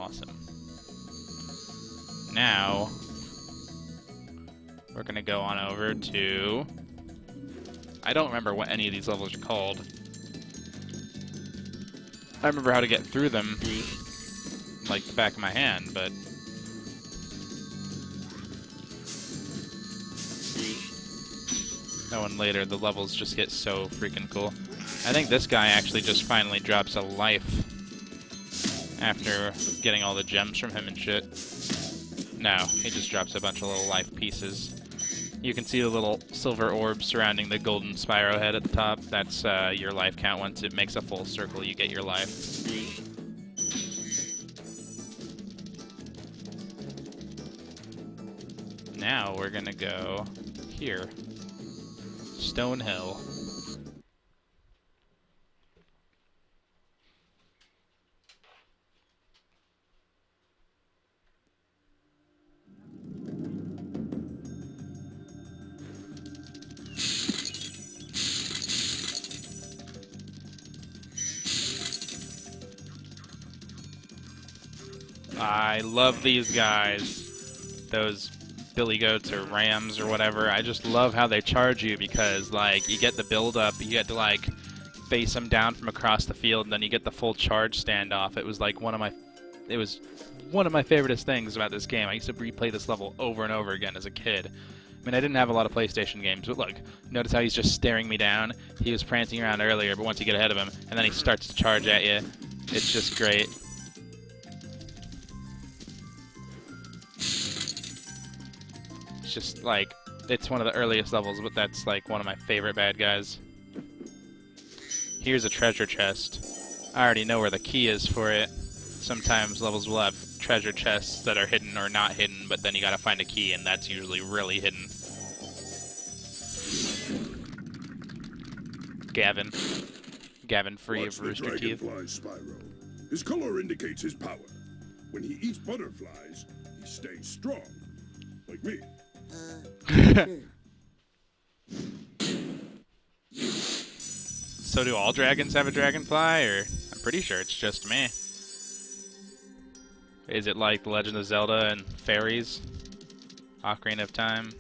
awesome. Now, we're going to go on over to... I don't remember what any of these levels are called. I remember how to get through them like the back of my hand, but... Oh, and later the levels just get so freaking cool. I think this guy actually just finally drops a life after getting all the gems from him and shit. No, he just drops a bunch of little life pieces. You can see the little silver orbs surrounding the golden Spyro head at the top. That's your life count. Once it makes a full circle, you get your life. Now we're gonna go here. Stone Hill. I love these guys. Those billy goats or rams or whatever. I just love how they charge you because, like, you get the build up, you get to, like, face them down from across the field, and then you get the full charge standoff. It was like one of my favoriteest things about this game. I used to replay this level over and over again as a kid. I mean, I didn't have a lot of PlayStation games, but look, notice how he's just staring me down. He was prancing around earlier, but once you get ahead of him, and then he starts to charge at you, it's just great. Just like, it's one of the earliest levels, but that's like one of my favorite bad guys. Here's a treasure chest. I already know where the key is for it. Sometimes levels will have treasure chests that are hidden or not hidden, but then you gotta find a key, and that's usually really hidden. Gavin. Gavin free of Rooster Teeth. Spyro. His color indicates his power. When he eats butterflies, he stays strong. Like me. So do all dragons have a dragonfly, or I'm pretty sure it's just me. Is it like The Legend of Zelda and fairies? Ocarina of Time?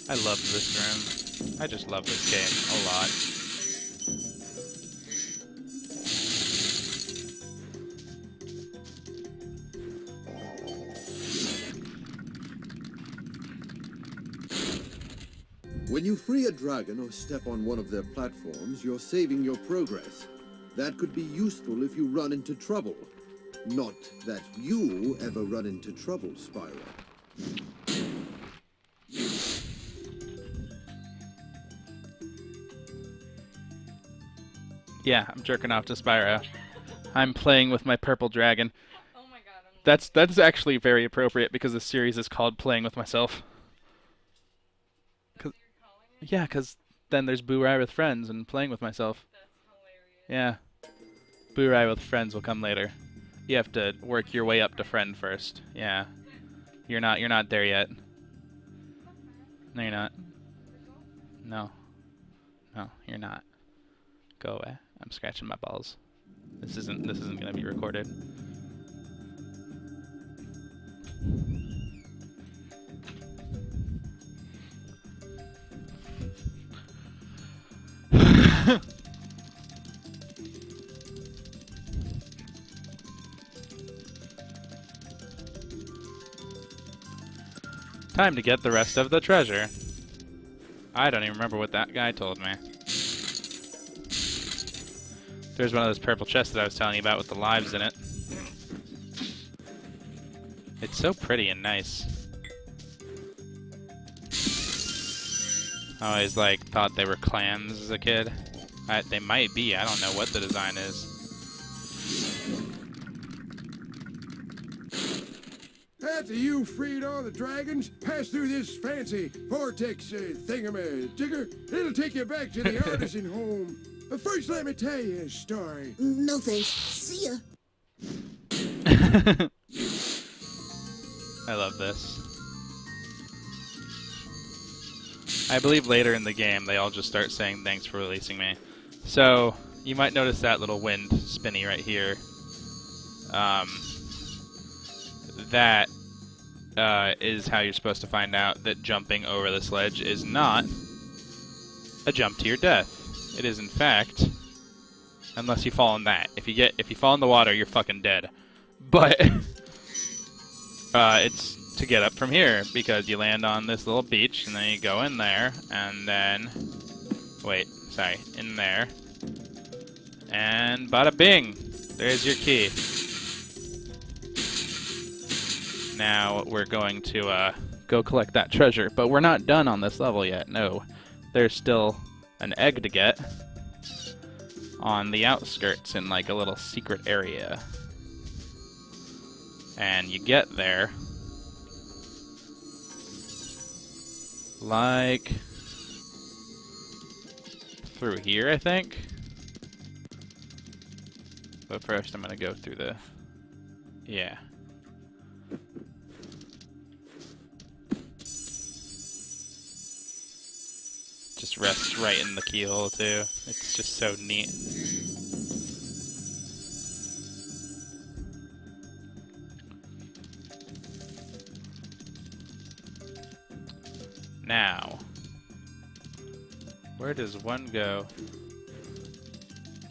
I love this room. I just love this game a lot. When you free a dragon or step on one of their platforms, you're saving your progress. That could be useful if you run into trouble. Not that you ever run into trouble, Spyro. Yeah, I'm jerking off to Spyro. I'm playing with my purple dragon. Oh my god. That's actually very appropriate because the series is called Playing with Myself. Yeah, because then there's Boo Rai with Friends and Playing with Myself. That's hilarious. Yeah. Boo Rai with Friends will come later. You have to work your way up to friend first. Yeah. You're not there yet. No, you're not. No. No, you're not. Go away. I'm scratching my balls. This isn't gonna be recorded. Time to get the rest of the treasure. I don't even remember what that guy told me. There's one of those purple chests that I was telling you about with the lives in it. It's so pretty and nice. I always thought they were clams as a kid. They might be. I don't know what the design is. After you freed all the dragons, pass through this fancy vortex thingamajigger. It'll take you back to the artisan home. But first, let me tell you a story. No thanks. See ya. I love this. I believe later in the game they all just start saying thanks for releasing me. So, you might notice that little wind spinny right here. That is how you're supposed to find out that jumping over this ledge is not a jump to your death. It is, in fact, unless you fall in that. If you fall in the water, you're fucking dead. But it's to get up from here, because you land on this little beach, and then you go in there, and then... Wait, sorry, in there. And bada bing! There's your key. Now we're going to go collect that treasure, but we're not done on this level yet, no. There's still an egg to get on the outskirts in like a little secret area. And you get there like through here, I think. But first I'm gonna go through the... Yeah. Just rests right in the keyhole too. It's just so neat. Now, where does one go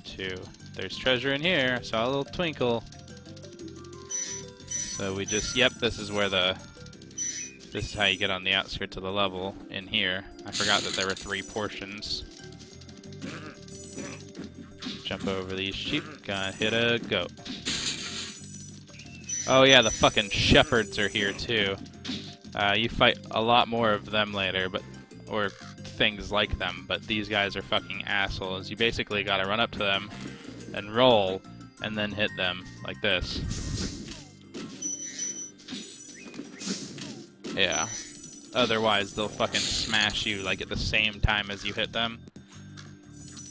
to? There's treasure in here. I saw a little twinkle. So we just, yep, this is where this is how you get on the outskirts of the level, in here. I forgot that there were 3 portions. Jump over these sheep, gonna hit a goat. Oh yeah, the fucking shepherds are here too. You fight a lot more of them later, or things like them, but these guys are fucking assholes. You basically gotta run up to them and roll, and then hit them, like this. Yeah. Otherwise, they'll fucking smash you, like, at the same time as you hit them.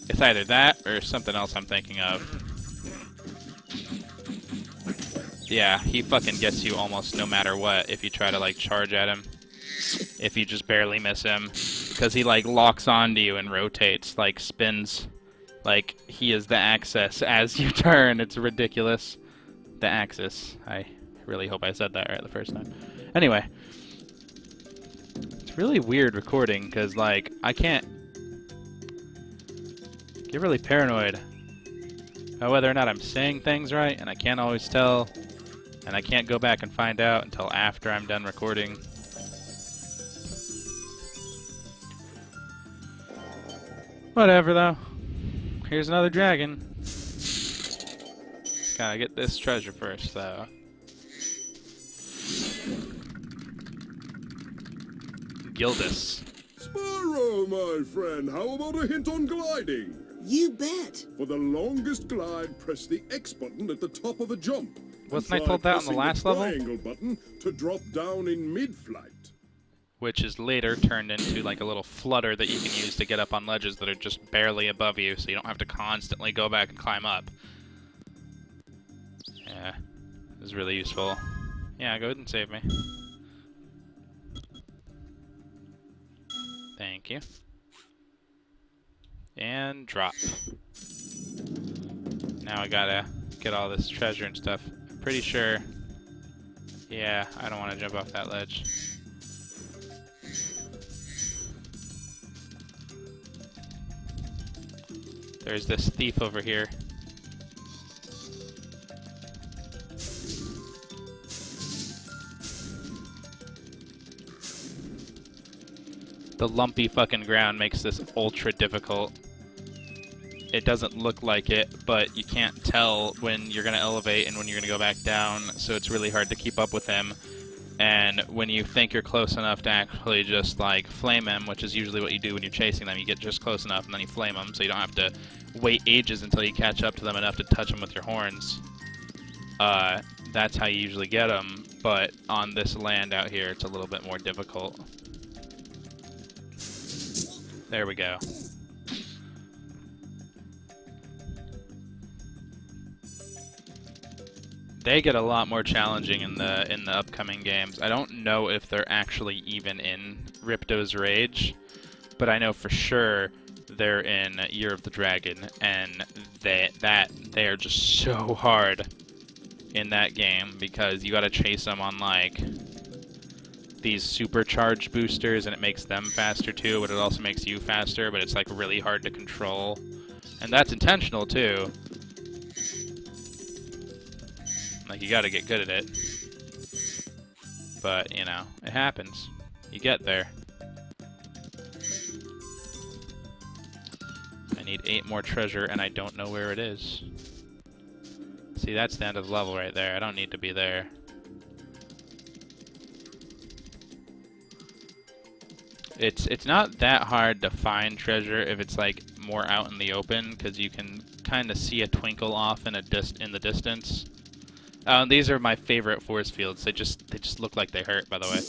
It's either that, or something else I'm thinking of. Yeah, he fucking gets you almost no matter what if you try to, like, charge at him. If you just barely miss him. Because he, like, locks onto you and rotates, like, spins. Like, he is the axis as you turn. It's ridiculous. The axis. I really hope I said that right the first time. Anyway. It's really weird recording, because, like, I can't... get really paranoid about whether or not I'm saying things right, and I can't always tell. And I can't go back and find out until after I'm done recording. Whatever, though. Here's another dragon. Gotta get this treasure first, though. Gildas. Spryo, my friend, how about a hint on gliding? You bet. For the longest glide, press the X button at the top of a jump. Wasn't I told that on the last level? Triangle button to drop down in mid-flight. Which is later turned into like a little flutter that you can use to get up on ledges that are just barely above you, so you don't have to constantly go back and climb up. Yeah, it was really useful. Yeah, go ahead and save me. Thank you. And drop. Now I gotta get all this treasure and stuff. I'm pretty sure... Yeah, I don't want to jump off that ledge. There's this thief over here. The lumpy fucking ground makes this ultra difficult. It doesn't look like it, but you can't tell when you're gonna elevate and when you're gonna go back down, so it's really hard to keep up with him. And when you think you're close enough to actually just like flame him, which is usually what you do when you're chasing them, you get just close enough and then you flame them, so you don't have to wait ages until you catch up to them enough to touch them with your horns. That's how you usually get them, but on this land out here, it's a little bit more difficult. There we go. They get a lot more challenging in the upcoming games. I don't know if they're actually even in Ripto's Rage, but I know for sure they're in Year of the Dragon, and they are just so hard in that game because you gotta chase them on like these supercharged boosters, and it makes them faster too, but it also makes you faster, but it's like really hard to control. And that's intentional too. Like, you gotta get good at it. But, you know, it happens. You get there. I need 8 more treasure, and I don't know where it is. See, that's the end of the level right there. I don't need to be there. It's not that hard to find treasure if it's like more out in the open, because you can kind of see a twinkle off in the distance. These are my favorite force fields. They just look like they hurt, by the way.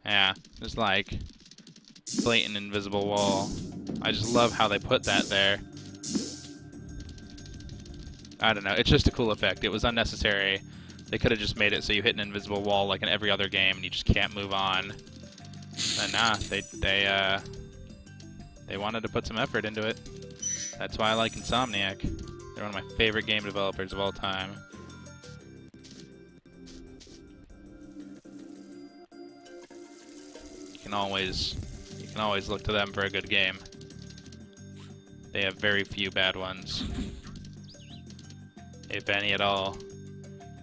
Yeah, just like blatant invisible wall. I just love how they put that there. I don't know. It's just a cool effect. It was unnecessary. They could have just made it so you hit an invisible wall like in every other game, and you just can't move on. And nah, they wanted to put some effort into it. That's why I like Insomniac. They're one of my favorite game developers of all time. You can always look to them for a good game. They have very few bad ones, if any at all.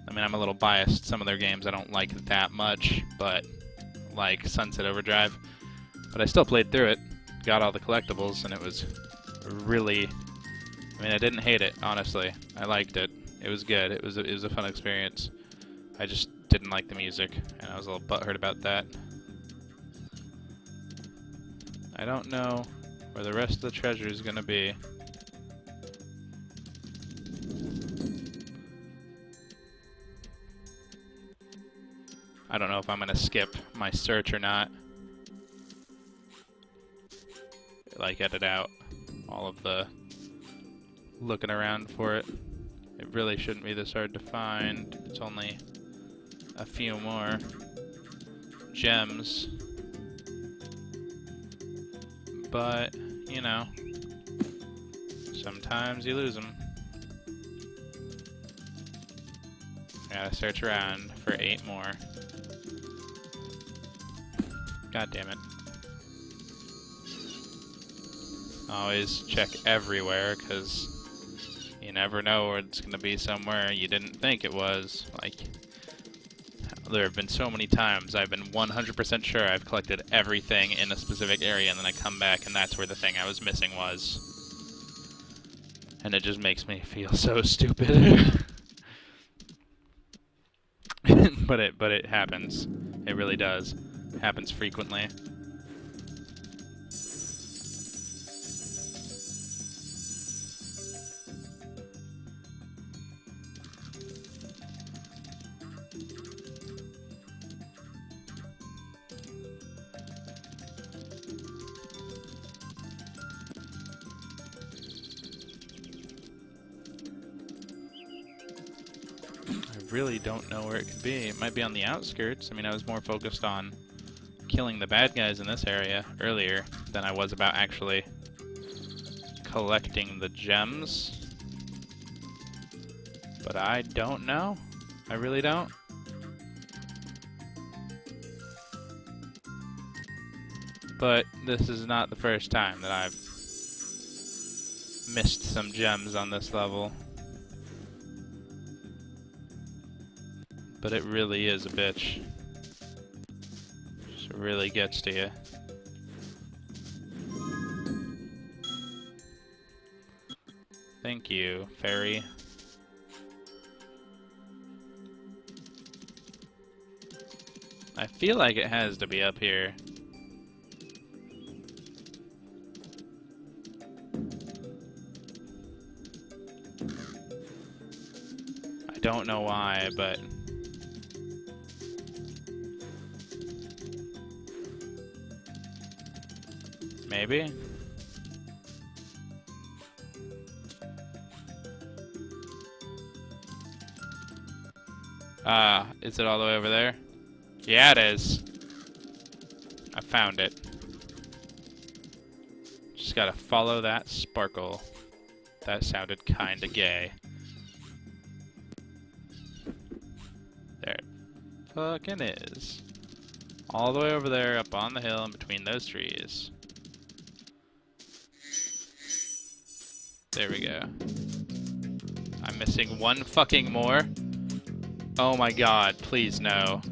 I mean, I'm a little biased. Some of their games I don't like that much, but like Sunset Overdrive. But I still played through it, got all the collectibles, and it was really... I mean, I didn't hate it, honestly. I liked it. It was good. It was a fun experience. I just didn't like the music, and I was a little butthurt about that. I don't know where the rest of the treasure is gonna be. I don't know if I'm gonna skip my search or not. Like, edit out all of the looking around for it. It really shouldn't be this hard to find. It's only a few more gems. But, you know, sometimes you lose them. Gotta search around for 8 more. God damn it. Always check everywhere, because you never know where it's gonna be somewhere you didn't think it was. Like, there have been so many times I've been 100% sure I've collected everything in a specific area, and then I come back and that's where the thing I was missing was. And it just makes me feel so stupid. But it happens. It really does. It happens frequently. Really don't know where it could be. It might be on the outskirts. I mean, I was more focused on killing the bad guys in this area earlier than I was about actually collecting the gems. But I don't know. I really don't. But this is not the first time that I've missed some gems on this level. But it really is a bitch. Just really gets to you. Thank you, fairy. I feel like it has to be up here. I don't know why, but... maybe? Is it all the way over there? Yeah, it is. I found it. Just gotta follow that sparkle. That sounded kinda gay. There it fucking is. All the way over there, up on the hill, in between those trees. There we go. I'm missing one fucking more. Oh my god, please no.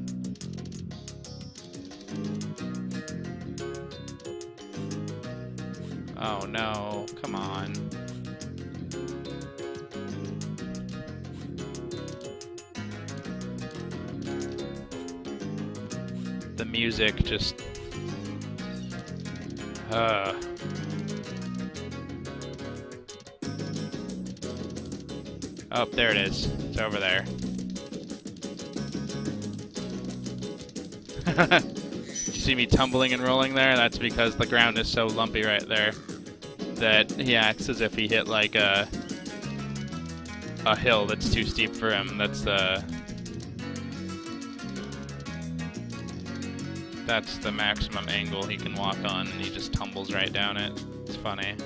Oh no, come on. The music just... Oh, there it is. It's over there. You see me tumbling and rolling there? That's because the ground is so lumpy right there that he acts as if he hit like a hill that's too steep for him. That's the maximum angle he can walk on, and he just tumbles right down it. It's funny.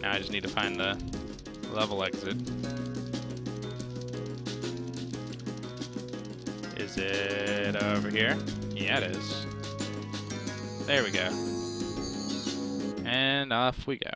Now I just need to find the level exit. Is it over here? Yeah, it is. There we go. And off we go.